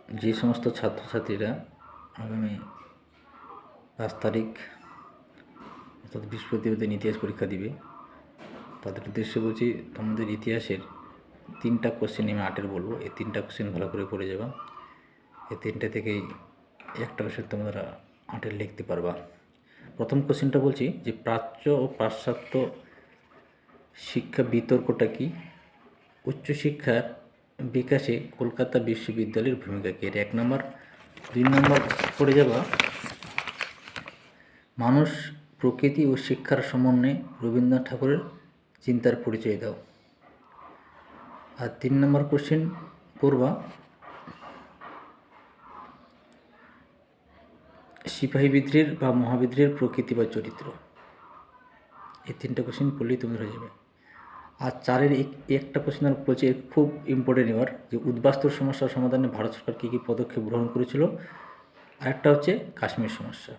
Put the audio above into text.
যে সমস্ত ছাত্রছাত্রীরা আগামী 5 তারিখ অর্থাৎ বৃহস্পতিবার দিন ইতিহাস পরীক্ষা দিবে, তাদের উদ্দেশ্যে বলছি, তোমাদের ইতিহাসের 3টা কোশ্চেন আমি 8-এর বলবো। এই 3টা কোশ্চেন ভালো করে পড়ে যাবা। এই 3টে থেকেই একটা কোশ্চেন তোমরা 8-এর লিখতে পারবা। প্রথম কোশ্চেনটা বলছি যে প্রাচ্য ও পাশ্চাত্য শিক্ষা বিতর্কটা কি? উচ্চশিক্ষার বিকাশে কলকাতা বিশ্ববিদ্যালয়ের ভূমিকা কি? এর 1 নম্বর। 2 নম্বর পড়ে যাবা মানুষ, প্রকৃতি ও শিক্ষার সমন্বয়ে রবীন্দ্রনাথ ঠাকুরের চিন্তার পরিচয় দাও। আর 3 নম্বর কোশ্চেন পড়বা সিপাহী বিদ্রোহের বা মহাবিদ্রোহের প্রকৃতি বা চরিত্র। এই 3টা কোশ্চেন পড়লেই তোমাদের হয়ে যাবে। আর 4-এর একটা কোশ্চেন আর বলছে, খুব ইম্পর্টেন্ট এবার, যে উদ্বাস্তুর সমস্যার সমাধানে ভারত সরকার কী কী পদক্ষেপ গ্রহণ করেছিল। আরেকটা হচ্ছে কাশ্মীর সমস্যা।